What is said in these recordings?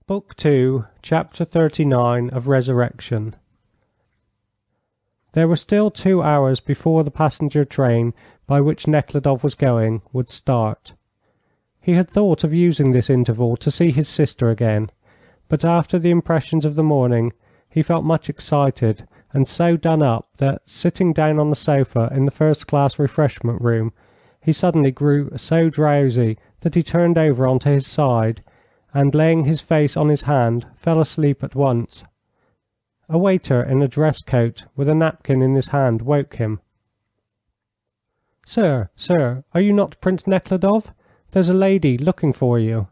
Book 2, Chapter 39 of Resurrection. There were still 2 hours before the passenger train by which Nekhludoff was going would start. He had thought of using this interval to see his sister again, but after the impressions of the morning he felt much excited and so done up that, sitting down on the sofa in the first-class refreshment room, he suddenly grew so drowsy that he turned over onto his side and, laying his face on his hand, fell asleep at once. A waiter in a dress coat with a napkin in his hand woke him. Sir, are you not Prince Nekhludoff? There's a lady looking for you."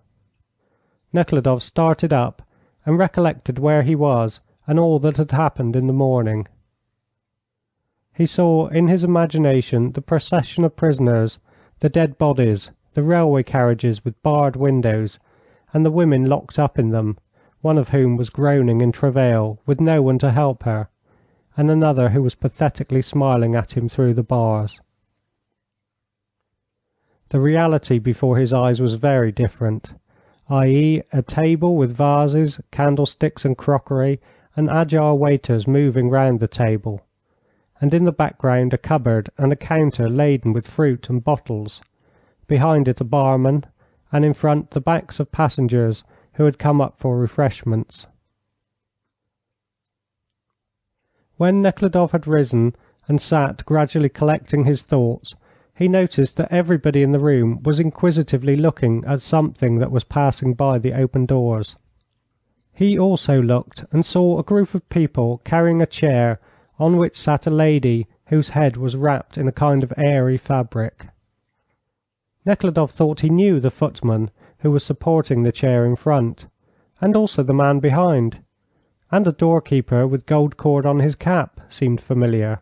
Nekhludoff started up and recollected where he was and all that had happened in the morning. He saw in his imagination the procession of prisoners, the dead bodies, the railway carriages with barred windows, and the women locked up in them, one of whom was groaning in travail with no one to help her, and another who was pathetically smiling at him through the bars. The reality before his eyes was very different, i.e., a table with vases, candlesticks and crockery, and agile waiters moving round the table, and in the background a cupboard and a counter laden with fruit and bottles, behind it a barman, and in front the backs of passengers who had come up for refreshments. When Nekhludoff had risen and sat gradually collecting his thoughts, he noticed that everybody in the room was inquisitively looking at something that was passing by the open doors. He also looked and saw a group of people carrying a chair on which sat a lady whose head was wrapped in a kind of airy fabric. Nekhludoff thought he knew the footman who was supporting the chair in front, and also the man behind, and a doorkeeper with gold cord on his cap seemed familiar.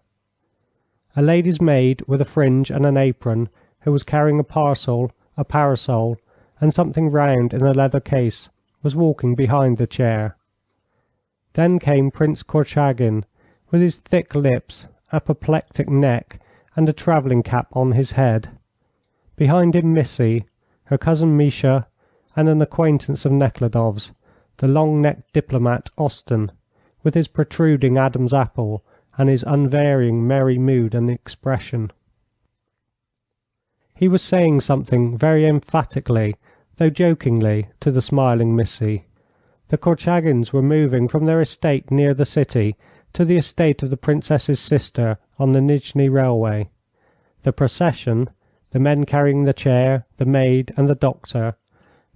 A lady's maid with a fringe and an apron, who was carrying a parcel, a parasol, and something round in a leather case, was walking behind the chair. Then came Prince Korchagin, with his thick lips, apoplectic neck, and a travelling cap on his head. Behind him Missy, her cousin Misha, and an acquaintance of Nekhludoff's, the long-necked diplomat Osten, with his protruding Adam's apple and his unvarying merry mood and expression. He was saying something very emphatically, though jokingly, to the smiling Missy. The Korchagins were moving from their estate near the city to the estate of the princess's sister on the Nizhny railway. The procession, the men carrying the chair, the maid, and the doctor,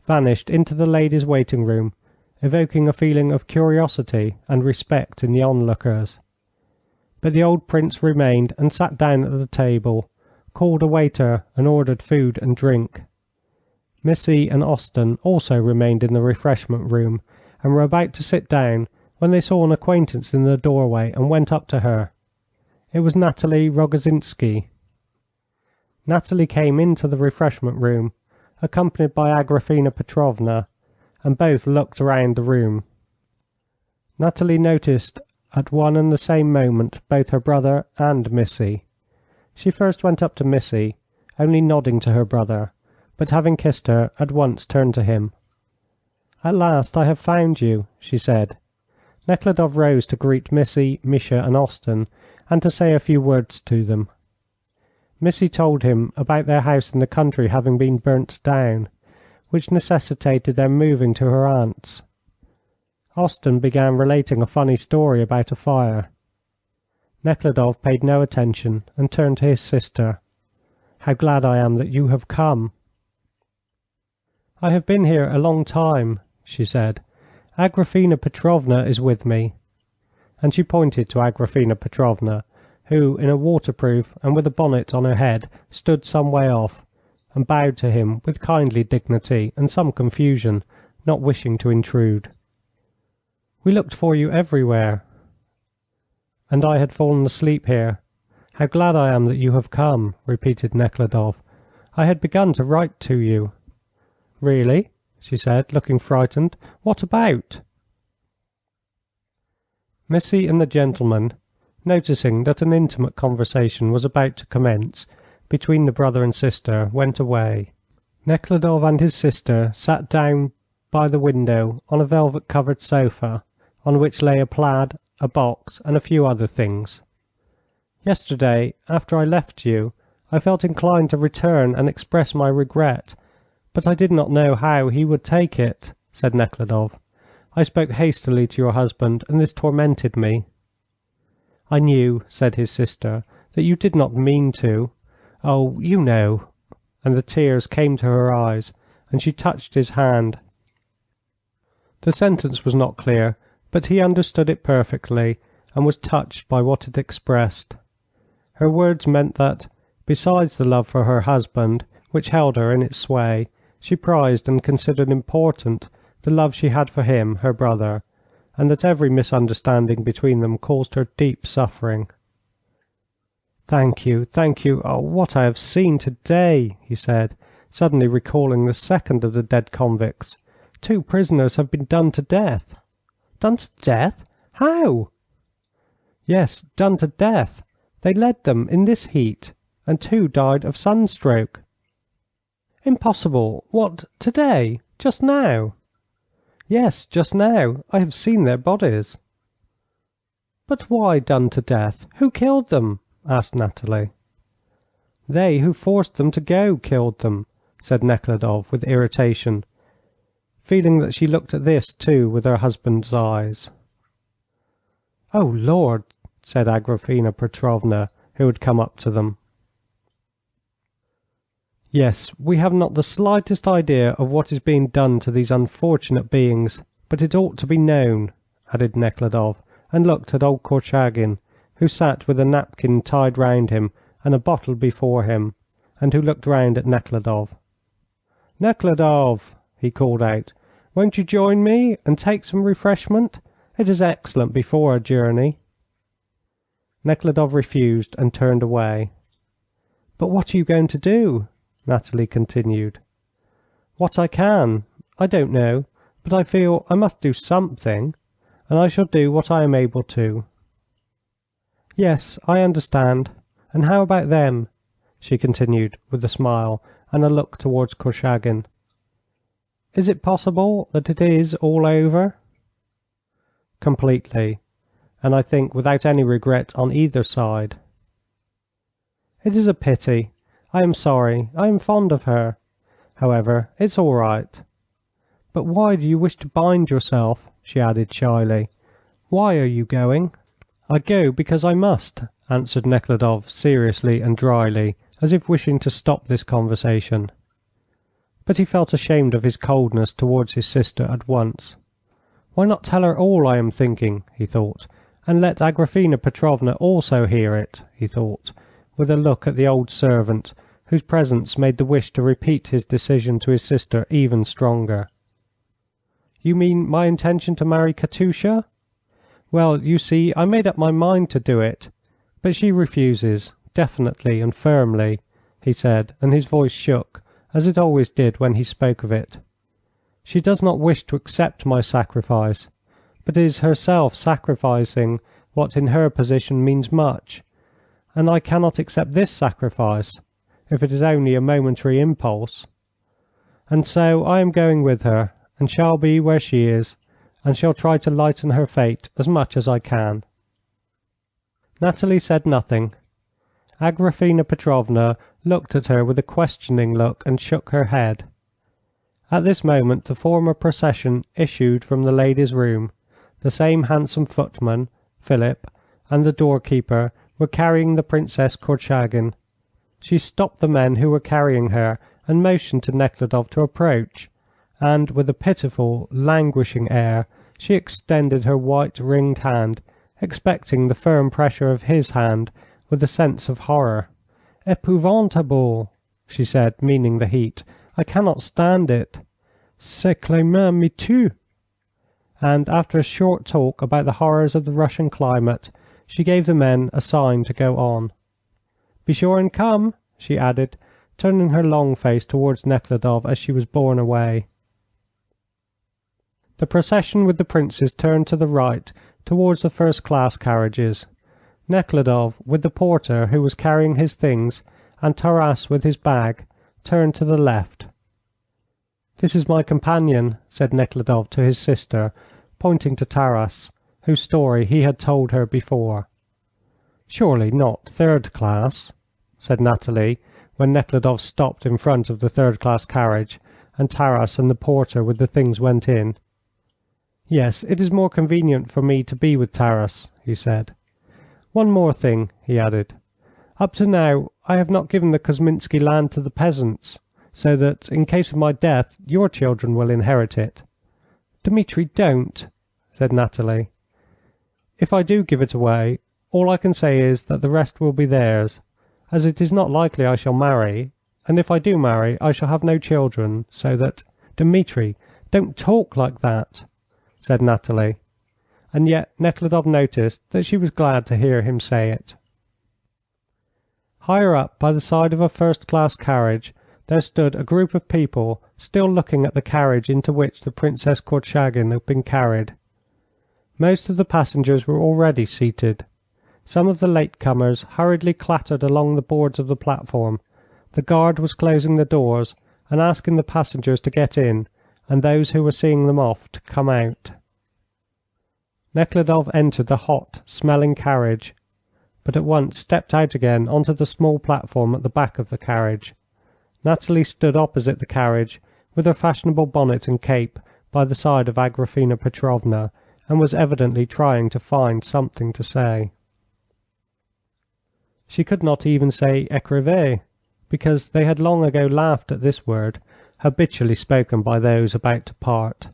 vanished into the ladies' waiting room, evoking a feeling of curiosity and respect in the onlookers. But the old prince remained and sat down at the table, called a waiter, and ordered food and drink. Missy and Osten also remained in the refreshment room, and were about to sit down when they saw an acquaintance in the doorway and went up to her. It was Natalie Rogozinsky. Natalie came into the refreshment room, accompanied by Agrafena Petrovna, and both looked around the room. Natalie noticed at one and the same moment both her brother and Missy. She first went up to Missy, only nodding to her brother, but having kissed her, at once turned to him. "At last I have found you," she said. Nekhludoff rose to greet Missy, Misha, and Osten, and to say a few words to them. Missy told him about their house in the country having been burnt down, which necessitated their moving to her aunt's. Osten began relating a funny story about a fire. Nekhludoff paid no attention and turned to his sister. "How glad I am that you have come." "I have been here a long time," she said. "Agrafena Petrovna is with me," and she pointed to Agrafena Petrovna, who, in a waterproof and with a bonnet on her head, stood some way off, and bowed to him with kindly dignity and some confusion, not wishing to intrude. "We looked for you everywhere." "And I had fallen asleep here. How glad I am that you have come," repeated Nekhludoff. "I had begun to write to you." "Really?" she said, looking frightened. "What about?" Missy and the gentleman, noticing that an intimate conversation was about to commence between the brother and sister, went away. Nekhludoff and his sister sat down by the window on a velvet-covered sofa, on which lay a plaid, a box, and a few other things. "Yesterday, after I left you, I felt inclined to return and express my regret, but I did not know how he would take it," said Nekhludoff. "I spoke hastily to your husband, and this tormented me." "I knew," said his sister, "that you did not mean to. Oh, you know," and the tears came to her eyes, and she touched his hand. The sentence was not clear, but he understood it perfectly and was touched by what it expressed. Her words meant that, besides the love for her husband, which held her in its sway, she prized and considered important the love she had for him, her brother, and that every misunderstanding between them caused her deep suffering. Thank you. Oh, what I have seen to-day," he said, suddenly recalling the second of the dead convicts. "2 prisoners have been done to death." "Done to death? How?" "Yes, done to death. They led them in this heat, and 2 died of sunstroke." "Impossible! What, to-day? Just now?" "Yes, just now. I have seen their bodies." "But why done to death? Who killed them?" asked Nathalie. "They who forced them to go killed them," said Nekhludoff with irritation, feeling that she looked at this too with her husband's eyes. "Oh, Lord!" said Agrafena Petrovna, who had come up to them. "Yes, we have not the slightest idea of what is being done to these unfortunate beings, but it ought to be known," added Nekhludoff, and looked at old Korchagin, who sat with a napkin tied round him and a bottle before him, and who looked round at Nekhludoff. "Nekhludoff," he called out, "won't you join me and take some refreshment? It is excellent before a journey." Nekhludoff refused and turned away. "But what are you going to do?" Nathalie continued. "What I can. I don't know, but I feel I must do something, and I shall do what I am able to." "Yes, I understand. And how about them?" she continued, with a smile and a look towards Korchagin. "Is it possible that it is all over?" "Completely, and I think without any regret on either side." "It is a pity. I am sorry. I am fond of her. However, it's all right. But why do you wish to bind yourself?" she added shyly. "Why are you going?" "I go because I must," answered Nekhludoff seriously and dryly, as if wishing to stop this conversation. But he felt ashamed of his coldness towards his sister at once. "Why not tell her all I am thinking?" he thought, "and let Agrafena Petrovna also hear it," he thought, with a look at the old servant, whose presence made the wish to repeat his decision to his sister even stronger. "You mean my intention to marry Katusha? Well, you see, I made up my mind to do it, but she refuses, definitely and firmly," he said, and his voice shook, as it always did when he spoke of it. "She does not wish to accept my sacrifice, but is herself sacrificing what in her position means much, and I cannot accept this sacrifice, if it is only a momentary impulse. And so I am going with her, and shall be where she is, and shall try to lighten her fate as much as I can." Nathalie said nothing. Agrafena Petrovna looked at her with a questioning look and shook her head. At this moment the former procession issued from the ladies' room. The same handsome footman, Philip, and the doorkeeper were carrying the Princess Korchagin. She stopped the men who were carrying her and motioned to Nekhludoff to approach, and with a pitiful, languishing air she extended her white ringed hand, expecting the firm pressure of his hand with a sense of horror. "Épouvantable," she said, meaning the heat. "I cannot stand it. Ce climat me tue." And after a short talk about the horrors of the Russian climate, she gave the men a sign to go on. "Be sure and come," she added, turning her long face towards Nekhludoff as she was borne away. The procession with the princes turned to the right towards the first-class carriages. Nekhludoff, with the porter who was carrying his things, and Taras with his bag, turned to the left. "This is my companion," said Nekhludoff to his sister, pointing to Taras, whose story he had told her before. "Surely not third class?" said Nathalie, when Nekhludoff stopped in front of the third-class carriage, and Taras and the porter with the things went in. "Yes, it is more convenient for me to be with Taras," he said. "One more thing," he added. "Up to now I have not given the Kosminsky land to the peasants, so that, in case of my death, your children will inherit it." "Dmitri, don't," said Nathalie. "If I do give it away, all I can say is that the rest will be theirs, as it is not likely I shall marry, and if I do marry I shall have no children, so that—" "Dmitri, don't talk like that," said Nathalie, and yet Nekhludoff noticed that she was glad to hear him say it. Higher up, by the side of a first-class carriage, there stood a group of people still looking at the carriage into which the Princess Korchagin had been carried. Most of the passengers were already seated. Some of the late-comers hurriedly clattered along the boards of the platform. The guard was closing the doors and asking the passengers to get in, and those who were seeing them off to come out. Nekhludoff entered the hot, smelling carriage, but at once stepped out again onto the small platform at the back of the carriage. Nathalie stood opposite the carriage, with her fashionable bonnet and cape, by the side of Agrafena Petrovna, and was evidently trying to find something to say. She could not even say écrivez, because they had long ago laughed at this word, habitually spoken by those about to part.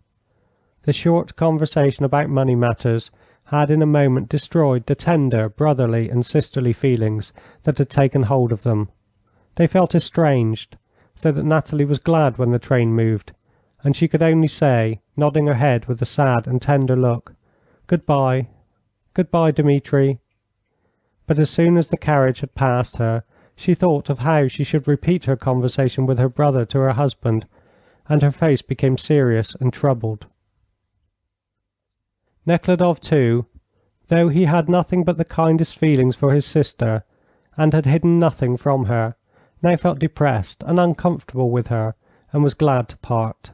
The short conversation about money matters had in a moment destroyed the tender brotherly and sisterly feelings that had taken hold of them. They felt estranged, so that Nathalie was glad when the train moved, and she could only say, nodding her head with a sad and tender look, "Goodbye, goodbye, Dmitri." But as soon as the carriage had passed her, she thought of how she should repeat her conversation with her brother to her husband, and her face became serious and troubled. Nekhludoff, too, though he had nothing but the kindest feelings for his sister, and had hidden nothing from her, now felt depressed and uncomfortable with her, and was glad to part.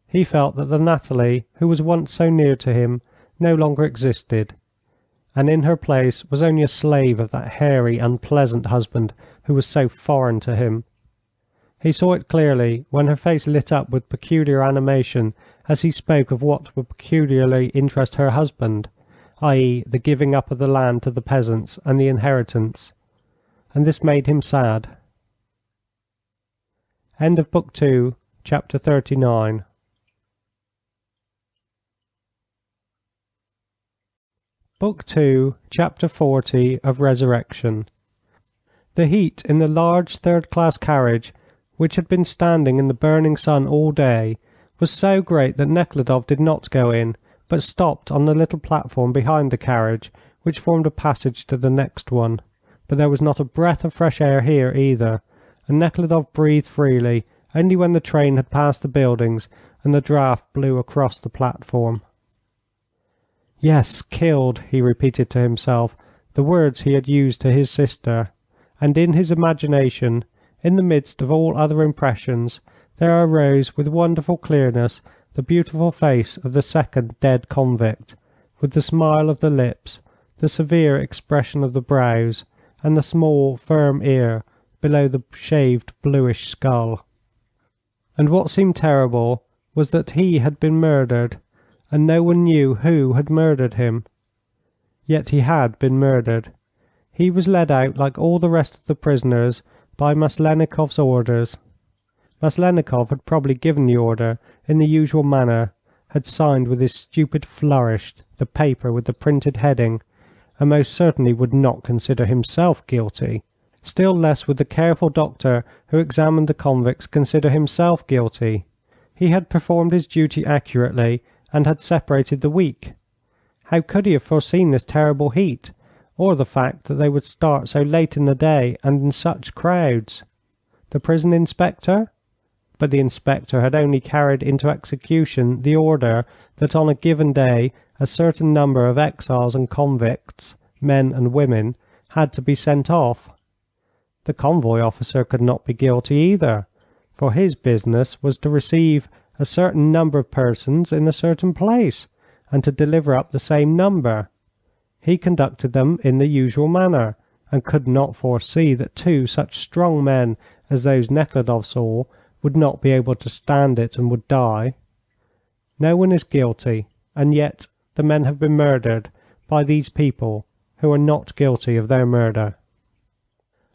He felt that the Nathalie who was once so near to him no longer existed, and in her place was only a slave of that hairy, unpleasant husband who was so foreign to him. He saw it clearly when her face lit up with peculiar animation as he spoke of what would peculiarly interest her husband, i.e., the giving up of the land to the peasants and the inheritance, and this made him sad. End of Book 2, Chapter 39. Book 2, Chapter 40 of Resurrection. The heat in the large third-class carriage, which had been standing in the burning sun all day, was so great that Nekhludoff did not go in, but stopped on the little platform behind the carriage, which formed a passage to the next one. But there was not a breath of fresh air here either, and Nekhludoff breathed freely only when the train had passed the buildings and the draught blew across the platform. "Yes, killed," he repeated to himself, the words he had used to his sister, and in his imagination, in the midst of all other impressions, there arose with wonderful clearness the beautiful face of the second dead convict, with the smile of the lips, the severe expression of the brows, and the small, firm ear below the shaved, bluish skull. And what seemed terrible was that he had been murdered, and no one knew who had murdered him. Yet he had been murdered. He was led out, like all the rest of the prisoners, by Maslenikov's orders. Maslennikoff had probably given the order in the usual manner, had signed with his stupid flourish the paper with the printed heading, and most certainly would not consider himself guilty. Still less would the careful doctor who examined the convicts consider himself guilty. He had performed his duty accurately and had separated the weak. How could he have foreseen this terrible heat, or the fact that they would start so late in the day and in such crowds? The prison inspector? But the inspector had only carried into execution the order that on a given day a certain number of exiles and convicts, men and women, had to be sent off. The convoy officer could not be guilty either. for his business was to receive a certain number of persons in a certain place, and to deliver up the same number. He conducted them in the usual manner, and could not foresee that two such strong men as those Nekhludoff saw would not be able to stand it and would die. No one is guilty, and yet the men have been murdered by these people who are not guilty of their murder.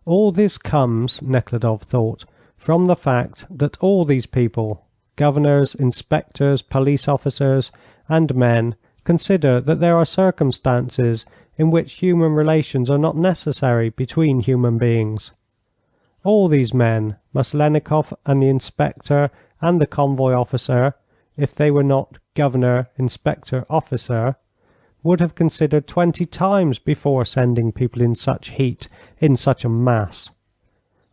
All this comes, Nekhludoff thought, from the fact that all these people, governors, inspectors, police officers, and men, consider that there are circumstances in which human relations are not necessary between human beings. All these men, Maslenikov and the inspector and the convoy officer, if they were not governor, inspector, officer, would have considered 20 times before sending people in such heat, in such a mass,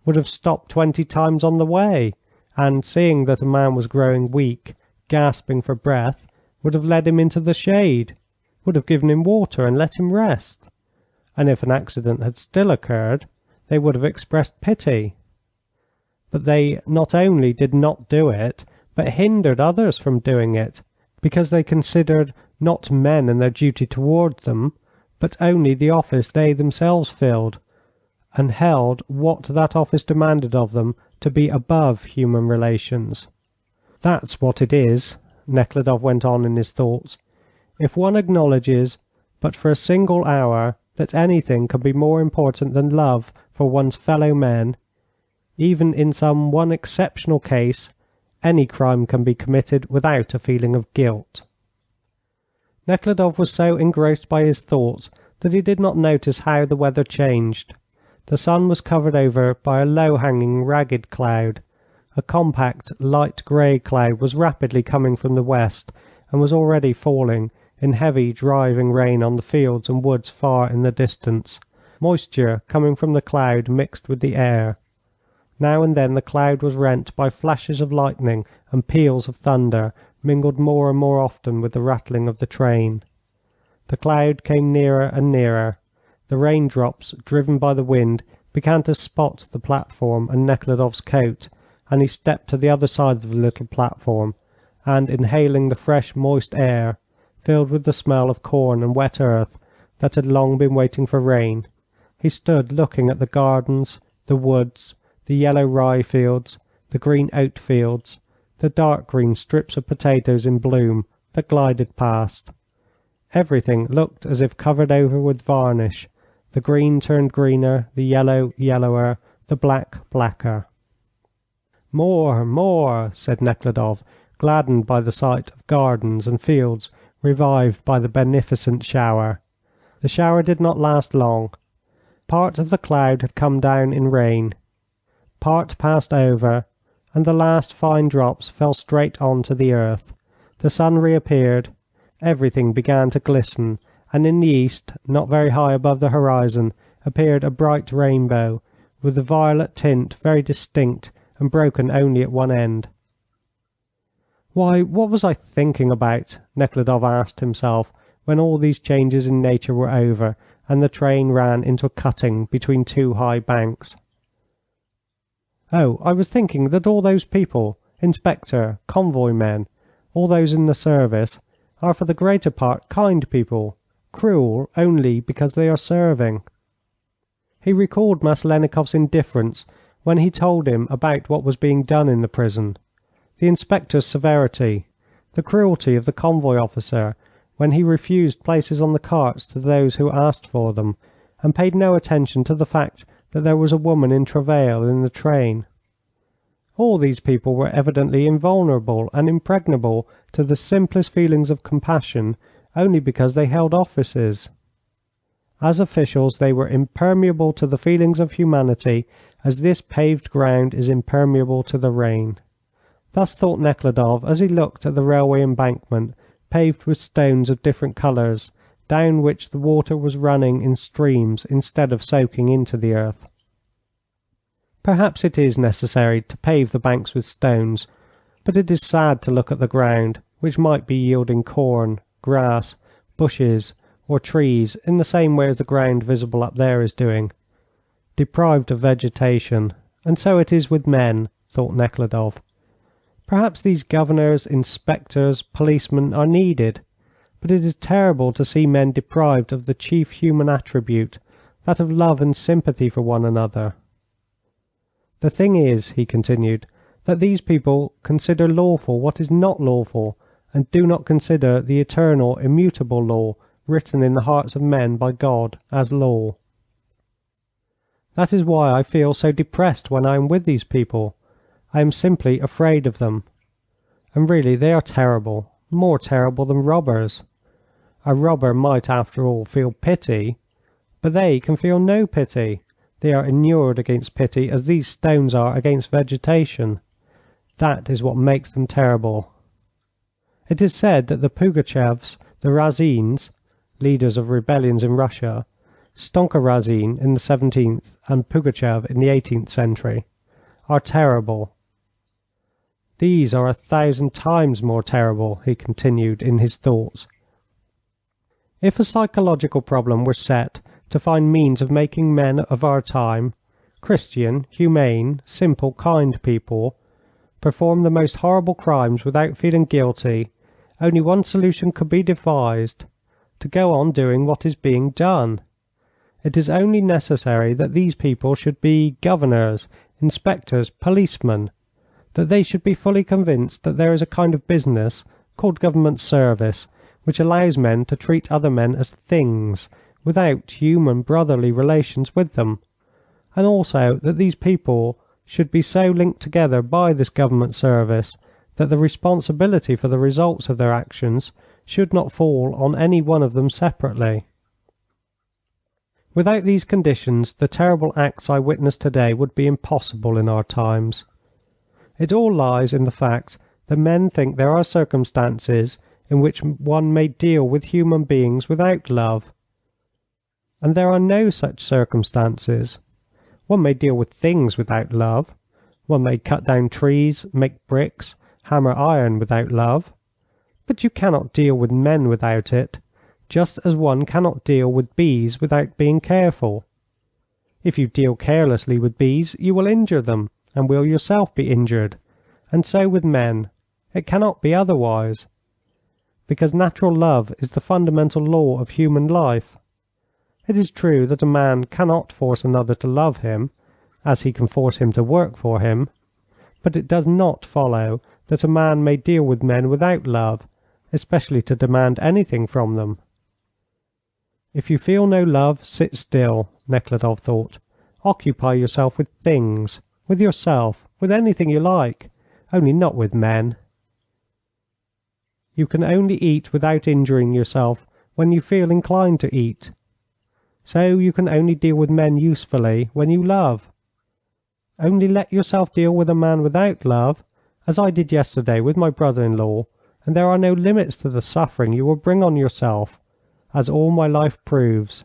would have stopped 20 times on the way, and, seeing that a man was growing weak, gasping for breath, would have led him into the shade, would have given him water and let him rest, and if an accident had still occurred, they would have expressed pity. But they not only did not do it, but hindered others from doing it, because they considered not men and their duty toward them, but only the office they themselves filled, and held what that office demanded of them to be above human relations. That's what it is, Nekhludoff went on in his thoughts. If one acknowledges, but for a single hour, that anything can be more important than love for one's fellow men, even in some one exceptional case, any crime can be committed without a feeling of guilt. Nekhludoff was so engrossed by his thoughts that he did not notice how the weather changed. The sun was covered over by a low-hanging, ragged cloud. A compact, light grey cloud was rapidly coming from the west, and was already falling in heavy, driving rain on the fields and woods far in the distance. Moisture coming from the cloud mixed with the air. Now and then the cloud was rent by flashes of lightning, and peals of thunder mingled more and more often with the rattling of the train. The cloud came nearer and nearer. The raindrops, driven by the wind, began to spot the platform and Nekhludoff's coat, and he stepped to the other side of the little platform, and, inhaling the fresh, moist air, filled with the smell of corn and wet earth that had long been waiting for rain, he stood looking at the gardens, the woods, the yellow rye fields, the green oat fields, the dark green strips of potatoes in bloom that glided past. Everything looked as if covered over with varnish. The green turned greener, the yellow yellower, the black blacker. "More, more," said Nekhludoff, gladdened by the sight of gardens and fields revived by the beneficent shower. The shower did not last long. Part of the cloud had come down in rain. Part passed over, and the last fine drops fell straight on to the earth. The sun reappeared. Everything began to glisten, and in the east, not very high above the horizon, appeared a bright rainbow, with the violet tint very distinct and broken only at one end. "Why, what was I thinking about?" Nekhludoff asked himself when all these changes in nature were over, and the train ran into a cutting between two high banks. "Oh, I was thinking that all those people, inspector, convoy men, all those in the service, are for the greater part kind people, cruel only because they are serving." He recalled Maslenikov's indifference when he told him about what was being done in the prison, the inspector's severity, the cruelty of the convoy officer when he refused places on the carts to those who asked for them, and paid no attention to the fact that there was a woman in travail in the train. All these people were evidently invulnerable and impregnable to the simplest feelings of compassion only because they held offices. As officials they were impermeable to the feelings of humanity as this paved ground is impermeable to the rain. Thus thought Nekhludoff as he looked at the railway embankment paved with stones of different colours, down which the water was running in streams instead of soaking into the earth. Perhaps it is necessary to pave the banks with stones, but it is sad to look at the ground, which might be yielding corn, grass, bushes, or trees in the same way as the ground visible up there is doing, deprived of vegetation, and so it is with men, thought Nekhludoff. Perhaps these governors, inspectors, policemen are needed, but it is terrible to see men deprived of the chief human attribute, that of love and sympathy for one another. The thing is, he continued, that these people consider lawful what is not lawful, and do not consider the eternal, immutable law written in the hearts of men by God as law. That is why I feel so depressed when I am with these people. I am simply afraid of them. And really they are terrible, more terrible than robbers. A robber might, after all, feel pity, but they can feel no pity. They are inured against pity as these stones are against vegetation. That is what makes them terrible. It is said that the Pugachevs, the Razins, leaders of rebellions in Russia, Stonka Razin in the 17th and Pugachev in the 18th century, are terrible. These are 1,000 times more terrible, he continued in his thoughts. If a psychological problem were set to find means of making men of our time, Christian, humane, simple, kind people, perform the most horrible crimes without feeling guilty, only one solution could be devised: to go on doing what is being done. It is only necessary that these people should be governors, inspectors, policemen, that they should be fully convinced that there is a kind of business called government service which allows men to treat other men as things without human brotherly relations with them, and also that these people should be so linked together by this government service that the responsibility for the results of their actions should not fall on any one of them separately. Without these conditions, the terrible acts I witness today would be impossible in our times. It all lies in the fact that men think there are circumstances in which one may deal with human beings without love. And there are no such circumstances. One may deal with things without love. One may cut down trees, make bricks, hammer iron without love. But you cannot deal with men without it, just as one cannot deal with bees without being careful. If you deal carelessly with bees, you will injure them, and will yourself be injured, and so with men. It cannot be otherwise, because natural love is the fundamental law of human life. It is true that a man cannot force another to love him, as he can force him to work for him, but it does not follow that a man may deal with men without love, especially to demand anything from them. If you feel no love, sit still, Nekhludoff thought. Occupy yourself with things, with yourself, with anything you like, only not with men. You can only eat without injuring yourself when you feel inclined to eat. So you can only deal with men usefully when you love. Only let yourself deal with a man without love, as I did yesterday with my brother-in-law, and there are no limits to the suffering you will bring on yourself, as all my life proves.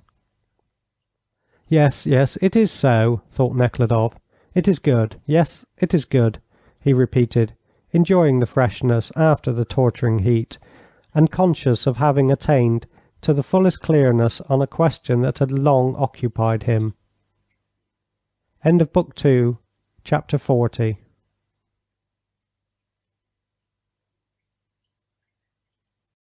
Yes, it is so, thought Nekhludoff. It is good. Yes, it is good, he repeated, enjoying the freshness after the torturing heat, and conscious of having attained to the fullest clearness on a question that had long occupied him. End of Book 2, Chapter 40.